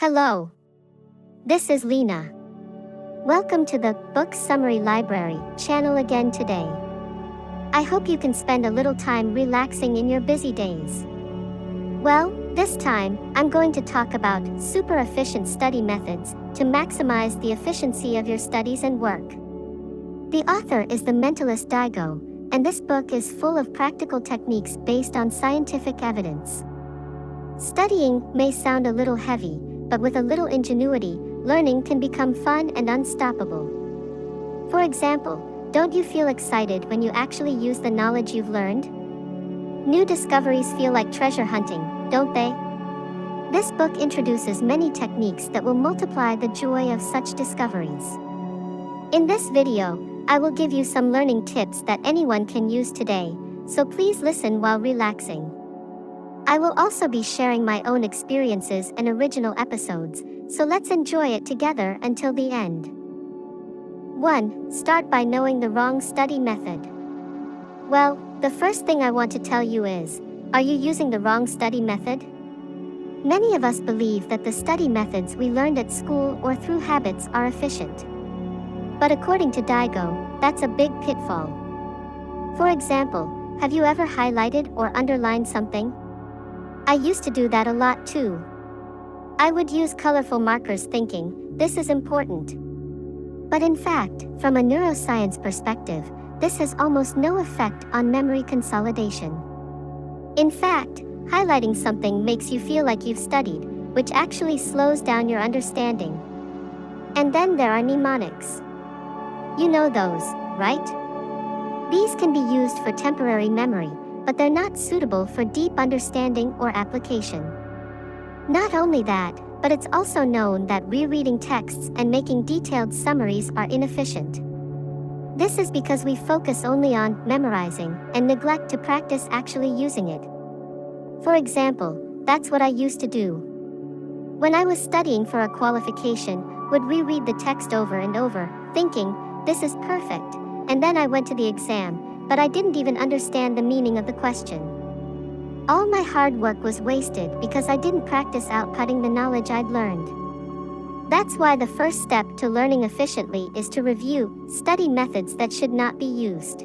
Hello. This is Lena. Welcome to the Book Summary Library channel again today. I hope you can spend a little time relaxing in your busy days. Well, this time, I'm going to talk about super efficient study methods to maximize the efficiency of your studies and work. The author is the mentalist Daigo, and this book is full of practical techniques based on scientific evidence. Studying may sound a little heavy, but with a little ingenuity, learning can become fun and unstoppable. For example, don't you feel excited when you actually use the knowledge you've learned? New discoveries feel like treasure hunting, don't they? This book introduces many techniques that will multiply the joy of such discoveries. In this video, I will give you some learning tips that anyone can use today, so please listen while relaxing. I will also be sharing my own experiences and original episodes, so let's enjoy it together until the end. 1. Start by knowing the wrong study method. Well, the first thing I want to tell you is, are you using the wrong study method? Many of us believe that the study methods we learned at school or through habits are efficient. But according to Daigo, that's a big pitfall. For example, have you ever highlighted or underlined something? I used to do that a lot too. I would use colorful markers thinking, this is important. But in fact, from a neuroscience perspective, this has almost no effect on memory consolidation. In fact, highlighting something makes you feel like you've studied, which actually slows down your understanding. And then there are mnemonics. You know those, right? These can be used for temporary memory, but they're not suitable for deep understanding or application. Not only that, but it's also known that rereading texts and making detailed summaries are inefficient. This is because we focus only on memorizing and neglect to practice actually using it. For example, that's what I used to do. When I was studying for a qualification, would reread the text over and over, thinking, this is perfect, and then I went to the exam, but I didn't even understand the meaning of the question. All my hard work was wasted because I didn't practice outputting the knowledge I'd learned. That's why the first step to learning efficiently is to review, study methods that should not be used.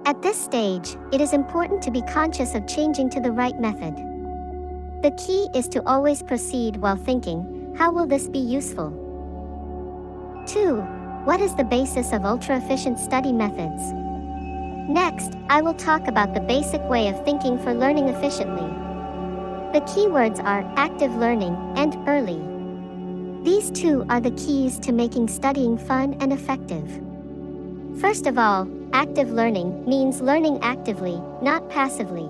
At this stage, it is important to be conscious of changing to the right method. The key is to always proceed while thinking, how will this be useful? 2. What is the basis of ultra-efficient study methods? Next, I will talk about the basic way of thinking for learning efficiently. The keywords are active learning and early. These two are the keys to making studying fun and effective. First of all, active learning means learning actively, not passively.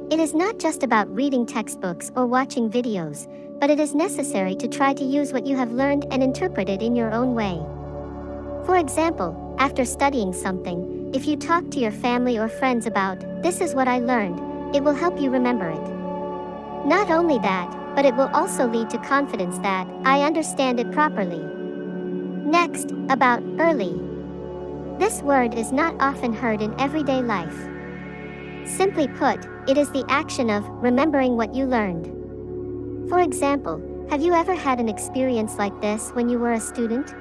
It is not just about reading textbooks or watching videos, but it is necessary to try to use what you have learned and interpret it in your own way. For example, after studying something, if you talk to your family or friends about, this is what I learned, it will help you remember it. Not only that, but it will also lead to confidence that, I understand it properly. Next, about early. This word is not often heard in everyday life. Simply put, it is the action of remembering what you learned. For example, have you ever had an experience like this when you were a student?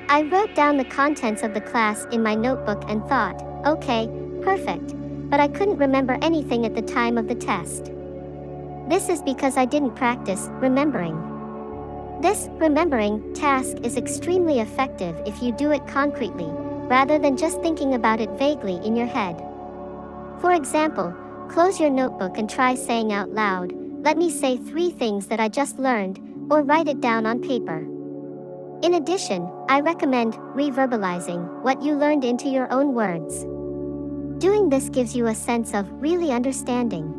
I wrote down the contents of the class in my notebook and thought, okay, perfect, but I couldn't remember anything at the time of the test. This is because I didn't practice remembering. This remembering task is extremely effective if you do it concretely, rather than just thinking about it vaguely in your head. For example, close your notebook and try saying out loud, let me say 3 things that I just learned, or write it down on paper. In addition, I recommend reverbalizing what you learned into your own words. Doing this gives you a sense of really understanding.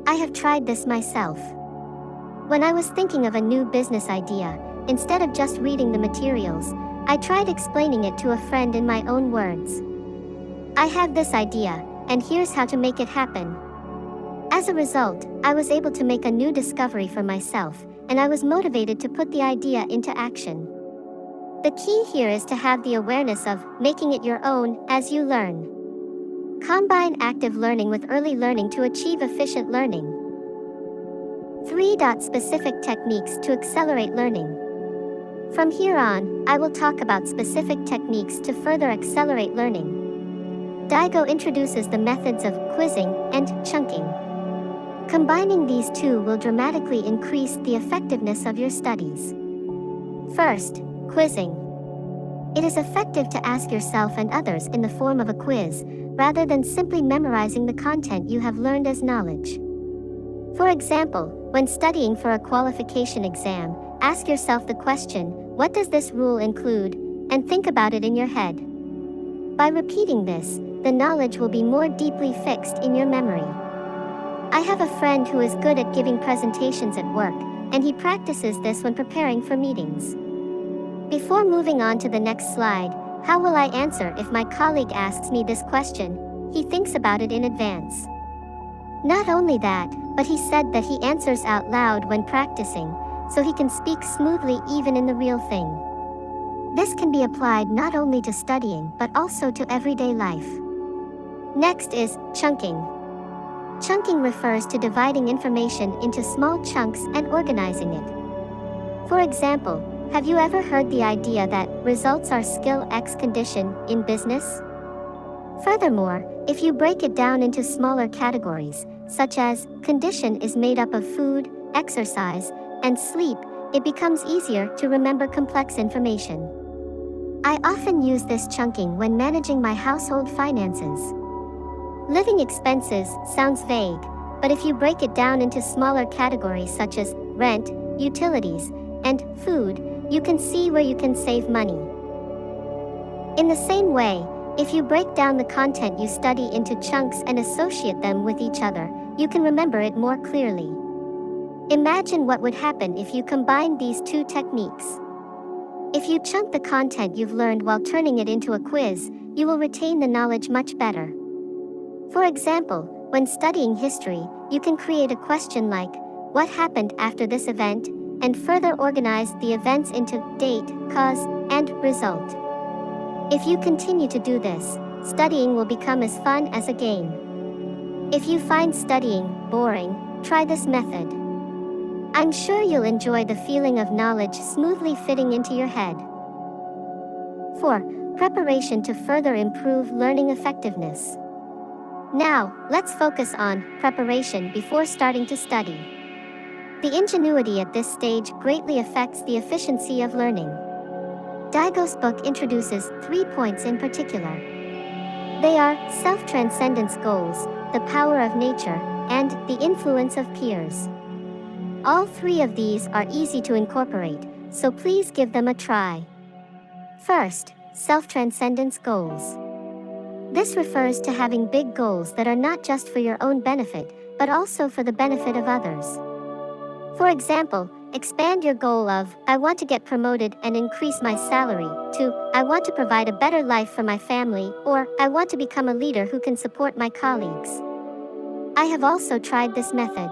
I have tried this myself. When I was thinking of a new business idea, instead of just reading the materials, I tried explaining it to a friend in my own words. I have this idea, and here's how to make it happen. As a result, I was able to make a new discovery for myself, and I was motivated to put the idea into action. The key here is to have the awareness of making it your own as you learn. Combine active learning with early learning to achieve efficient learning. 3. Specific techniques to accelerate learning. From here on, I will talk about specific techniques to further accelerate learning. Daigo introduces the methods of quizzing and chunking. Combining these two will dramatically increase the effectiveness of your studies. First, quizzing. It is effective to ask yourself and others in the form of a quiz, rather than simply memorizing the content you have learned as knowledge. For example, when studying for a qualification exam, ask yourself the question, "What does this rule include?" and think about it in your head. By repeating this, the knowledge will be more deeply fixed in your memory. I have a friend who is good at giving presentations at work, and he practices this when preparing for meetings. Before moving on to the next slide, how will I answer if my colleague asks me this question? He thinks about it in advance. Not only that, but he said that he answers out loud when practicing, so he can speak smoothly even in the real thing. This can be applied not only to studying but also to everyday life. Next is chunking. Chunking refers to dividing information into small chunks and organizing it. For example, have you ever heard the idea that results are skill X condition in business? Furthermore, if you break it down into smaller categories, such as condition is made up of food, exercise, and sleep, it becomes easier to remember complex information. I often use this chunking when managing my household finances. Living expenses sounds vague, but if you break it down into smaller categories such as rent, utilities, and food, you can see where you can save money. In the same way, if you break down the content you study into chunks and associate them with each other, you can remember it more clearly. Imagine what would happen if you combine these two techniques. If you chunk the content you've learned while turning it into a quiz, you will retain the knowledge much better. For example, when studying history, you can create a question like, "What happened after this event?" and further organize the events into date, cause, and result. If you continue to do this, studying will become as fun as a game. If you find studying boring, try this method. I'm sure you'll enjoy the feeling of knowledge smoothly fitting into your head. 4. Preparation to further improve learning effectiveness. Now, let's focus on preparation before starting to study. The ingenuity at this stage greatly affects the efficiency of learning. Daigo's book introduces 3 points in particular. They are self-transcendence goals, the power of nature, and the influence of peers. All 3 of these are easy to incorporate, so please give them a try. First, self-transcendence goals. This refers to having big goals that are not just for your own benefit, but also for the benefit of others. For example, expand your goal of, "I want to get promoted and increase my salary," to, "I want to provide a better life for my family," or, "I want to become a leader who can support my colleagues." I have also tried this method.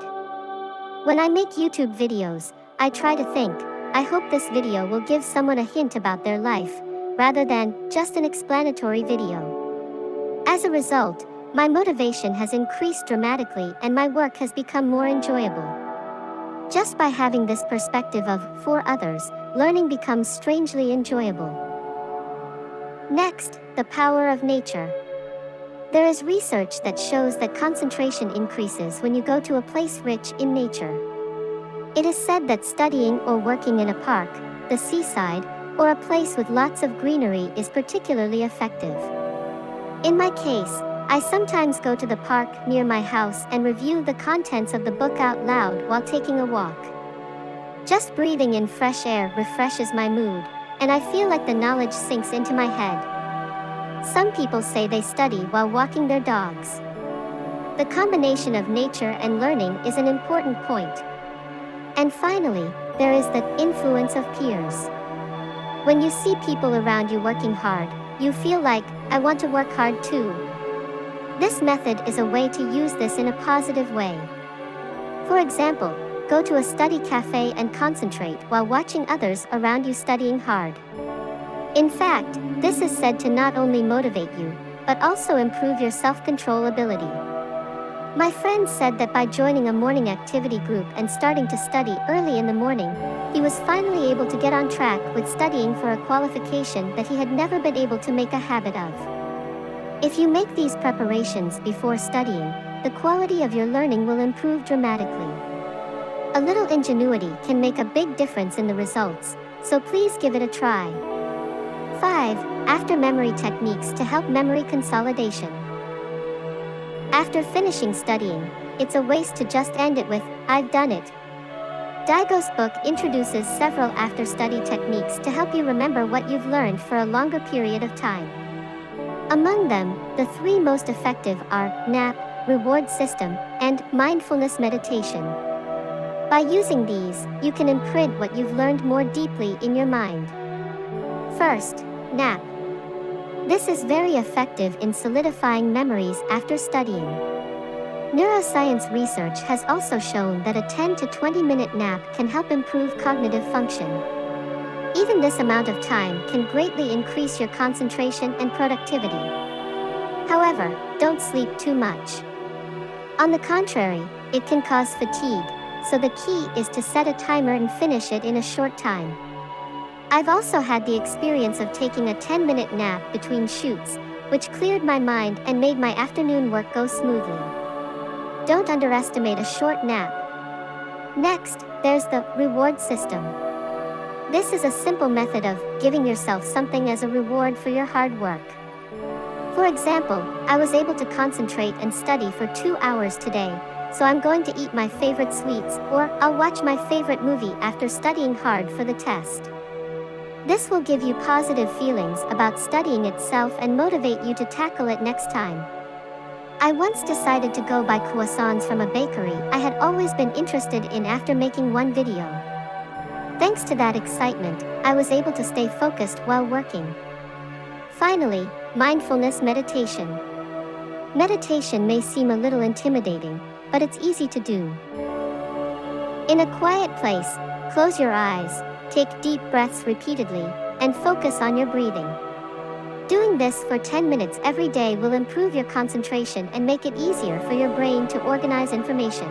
When I make YouTube videos, I try to think, "I hope this video will give someone a hint about their life," rather than just an explanatory video. As a result, my motivation has increased dramatically and my work has become more enjoyable. Just by having this perspective of for others, learning becomes strangely enjoyable. Next, the power of nature. There is research that shows that concentration increases when you go to a place rich in nature. It is said that studying or working in a park, the seaside, or a place with lots of greenery is particularly effective. In my case, I sometimes go to the park near my house and review the contents of the book out loud while taking a walk. Just breathing in fresh air refreshes my mood, and I feel like the knowledge sinks into my head. Some people say they study while walking their dogs. The combination of nature and learning is an important point. And finally, there is the influence of peers. When you see people around you working hard, you feel like, "I want to work hard too." This method is a way to use this in a positive way. For example, go to a study cafe and concentrate while watching others around you studying hard. In fact, this is said to not only motivate you, but also improve your self-control ability. My friend said that by joining a morning activity group and starting to study early in the morning, he was finally able to get on track with studying for a qualification that he had never been able to make a habit of. If you make these preparations before studying, the quality of your learning will improve dramatically. A little ingenuity can make a big difference in the results, so please give it a try. 5. After memory techniques to help memory consolidation. After finishing studying, it's a waste to just end it with, "I've done it." Daigo's book introduces several after-study techniques to help you remember what you've learned for a longer period of time. Among them, the 3 most effective are nap, reward system, and mindfulness meditation. By using these, you can imprint what you've learned more deeply in your mind. First, nap. This is very effective in solidifying memories after studying. Neuroscience research has also shown that a 10 to 20-minute nap can help improve cognitive function. Even this amount of time can greatly increase your concentration and productivity. However, don't sleep too much. On the contrary, it can cause fatigue, so the key is to set a timer and finish it in a short time. I've also had the experience of taking a 10-minute nap between shoots, which cleared my mind and made my afternoon work go smoothly. Don't underestimate a short nap. Next, there's the reward system. This is a simple method of giving yourself something as a reward for your hard work. For example, I was able to concentrate and study for 2 hours today, so I'm going to eat my favorite sweets, or I'll watch my favorite movie after studying hard for the test. This will give you positive feelings about studying itself and motivate you to tackle it next time. I once decided to go buy croissants from a bakery I had always been interested in after making one video. Thanks to that excitement, I was able to stay focused while working. Finally, mindfulness meditation. Meditation may seem a little intimidating, but it's easy to do. In a quiet place, close your eyes, take deep breaths repeatedly, and focus on your breathing. Doing this for 10 minutes every day will improve your concentration and make it easier for your brain to organize information.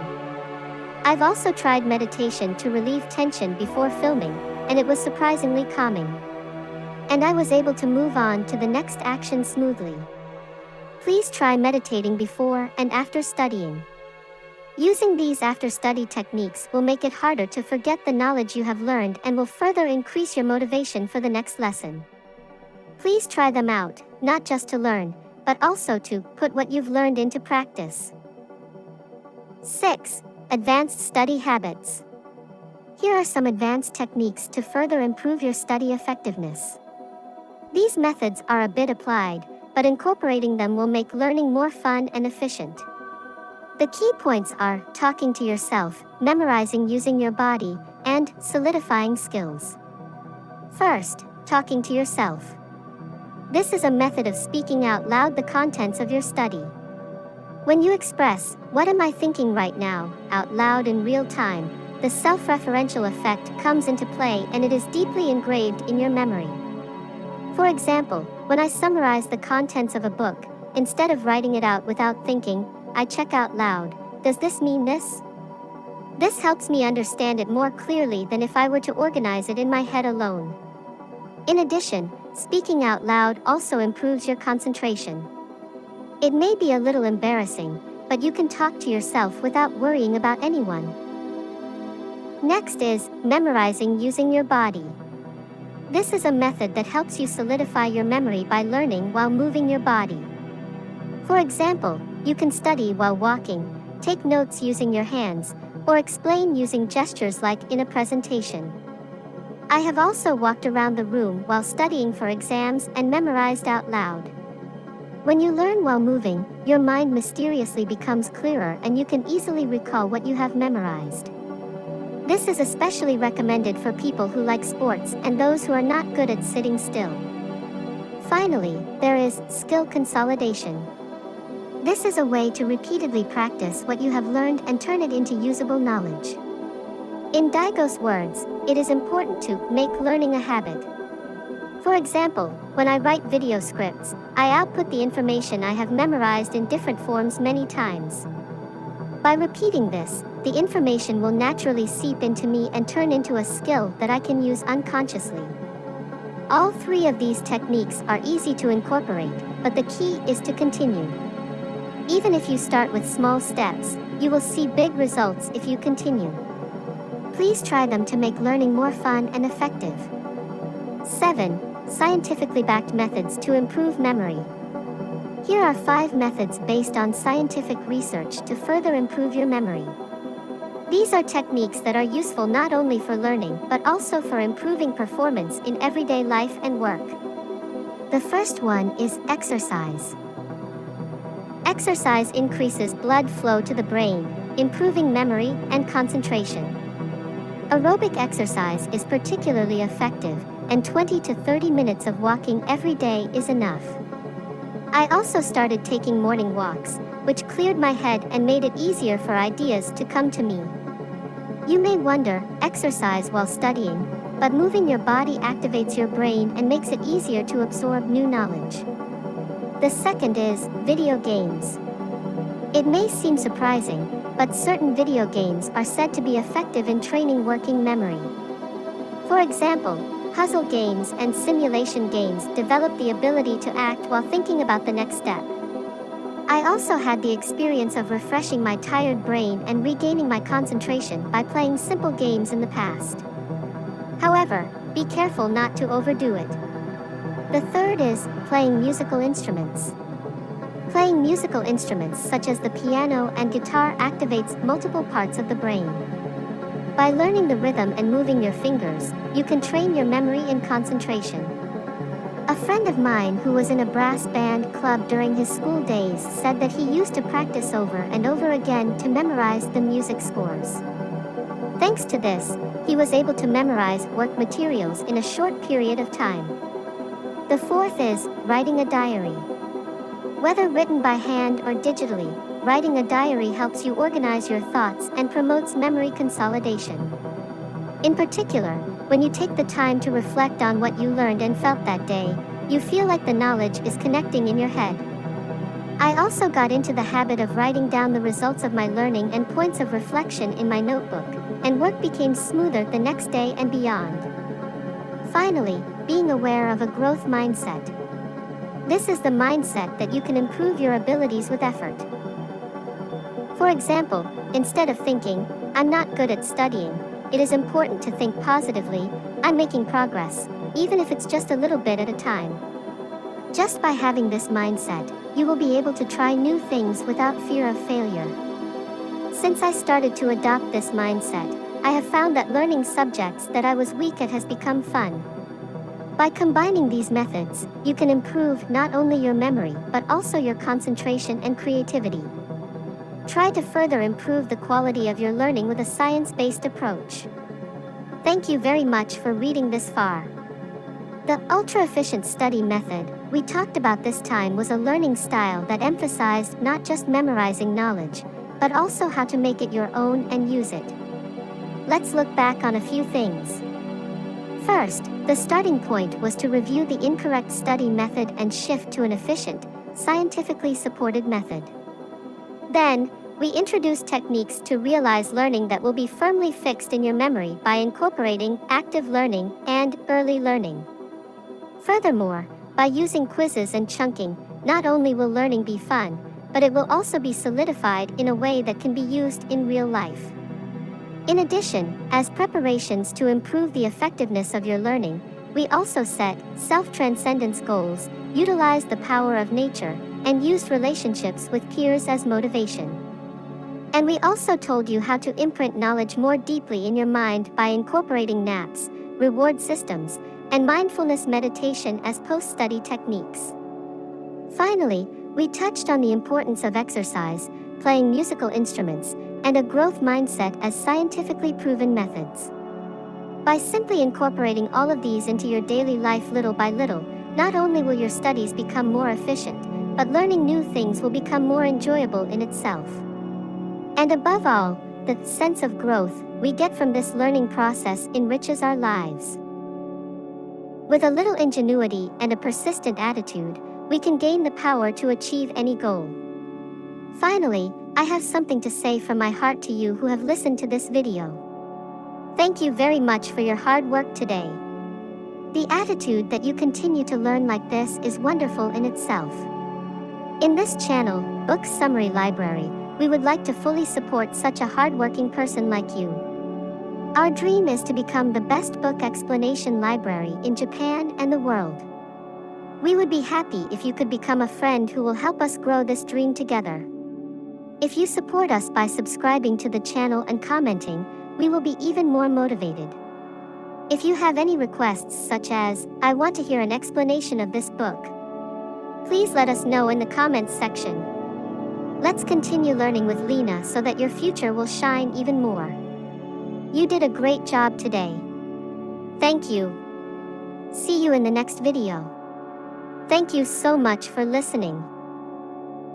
I've also tried meditation to relieve tension before filming, and it was surprisingly calming. And I was able to move on to the next action smoothly. Please try meditating before and after studying. Using these after-study techniques will make it harder to forget the knowledge you have learned and will further increase your motivation for the next lesson. Please try them out, not just to learn, but also to put what you've learned into practice. 6. Advanced study habits. Here are some advanced techniques to further improve your study effectiveness. These methods are a bit applied, but incorporating them will make learning more fun and efficient. The key points are talking to yourself, memorizing using your body, and solidifying skills. First, talking to yourself. This is a method of speaking out loud the contents of your study. When you express, "What am I thinking right now?" out loud in real time, the self-referential effect comes into play and it is deeply engraved in your memory. For example, when I summarize the contents of a book, instead of writing it out without thinking, I check out loud, "Does this mean this?" This helps me understand it more clearly than if I were to organize it in my head alone. In addition, speaking out loud also improves your concentration. It may be a little embarrassing, but you can talk to yourself without worrying about anyone. Next is memorizing using your body. This is a method that helps you solidify your memory by learning while moving your body. For example, you can study while walking, take notes using your hands, or explain using gestures like in a presentation. I have also walked around the room while studying for exams and memorized out loud. When you learn while moving, your mind mysteriously becomes clearer and you can easily recall what you have memorized. This is especially recommended for people who like sports and those who are not good at sitting still. Finally, there is skill consolidation. This is a way to repeatedly practice what you have learned and turn it into usable knowledge. In Daigo's words, it is important to make learning a habit. For example, when I write video scripts, I output the information I have memorized in different forms many times. By repeating this, the information will naturally seep into me and turn into a skill that I can use unconsciously. All three of these techniques are easy to incorporate, but the key is to continue. Even if you start with small steps, you will see big results if you continue. Please try them to make learning more fun and effective. 7. Scientifically backed methods to improve memory. Here are 5 methods based on scientific research to further improve your memory. These are techniques that are useful not only for learning but also for improving performance in everyday life and work. The first one is exercise. Exercise increases blood flow to the brain, improving memory and concentration. Aerobic exercise is particularly effective, and 20 to 30 minutes of walking every day is enough. I also started taking morning walks, which cleared my head and made it easier for ideas to come to me. You may wonder, exercise while studying, but moving your body activates your brain and makes it easier to absorb new knowledge. The second is video games. It may seem surprising, but certain video games are said to be effective in training working memory. For example, puzzle games and simulation games develop the ability to act while thinking about the next step. I also had the experience of refreshing my tired brain and regaining my concentration by playing simple games in the past. However, be careful not to overdo it. The third is playing musical instruments. Playing musical instruments such as the piano and guitar activates multiple parts of the brain. By learning the rhythm and moving your fingers, you can train your memory and concentration. A friend of mine who was in a brass band club during his school days said that he used to practice over and over again to memorize the music scores. Thanks to this, he was able to memorize work materials in a short period of time. The fourth is writing a diary. Whether written by hand or digitally, writing a diary helps you organize your thoughts and promotes memory consolidation. In particular, when you take the time to reflect on what you learned and felt that day, you feel like the knowledge is connecting in your head. I also got into the habit of writing down the results of my learning and points of reflection in my notebook, and work became smoother the next day and beyond. Finally, being aware of a growth mindset. This is the mindset that you can improve your abilities with effort. For example, instead of thinking, "I'm not good at studying," it is important to think positively, "I'm making progress," even if it's just a little bit at a time. Just by having this mindset, you will be able to try new things without fear of failure. Since I started to adopt this mindset, I have found that learning subjects that I was weak at has become fun. By combining these methods, you can improve not only your memory but also your concentration and creativity. Try to further improve the quality of your learning with a science-based approach. Thank you very much for reading this far. The ultra-efficient study method we talked about this time was a learning style that emphasized not just memorizing knowledge, but also how to make it your own and use it. Let's look back on a few things. First, the starting point was to review the incorrect study method and shift to an efficient, scientifically supported method. Then, we introduced techniques to realize learning that will be firmly fixed in your memory by incorporating active learning and early learning. Furthermore, by using quizzes and chunking, not only will learning be fun, but it will also be solidified in a way that can be used in real life. In addition, as preparations to improve the effectiveness of your learning, we also set self-transcendence goals, utilized the power of nature, and used relationships with peers as motivation. And we also told you how to imprint knowledge more deeply in your mind by incorporating naps, reward systems, and mindfulness meditation as post-study techniques. Finally, we touched on the importance of exercise, playing musical instruments, and a growth mindset as scientifically proven methods. By simply incorporating all of these into your daily life little by little, not only will your studies become more efficient, but learning new things will become more enjoyable in itself. And above all, the sense of growth we get from this learning process enriches our lives. With a little ingenuity and a persistent attitude, we can gain the power to achieve any goal. Finally, I have something to say from my heart to you who have listened to this video. Thank you very much for your hard work today. The attitude that you continue to learn like this is wonderful in itself. In this channel, Book Summary Library, we would like to fully support such a hardworking person like you. Our dream is to become the best book explanation library in Japan and the world. We would be happy if you could become a friend who will help us grow this dream together. If you support us by subscribing to the channel and commenting, we will be even more motivated. If you have any requests such as, I want to hear an explanation of this book, please let us know in the comments section. Let's continue learning with Lena so that your future will shine even more. You did a great job today. Thank you. See you in the next video. Thank you so much for listening.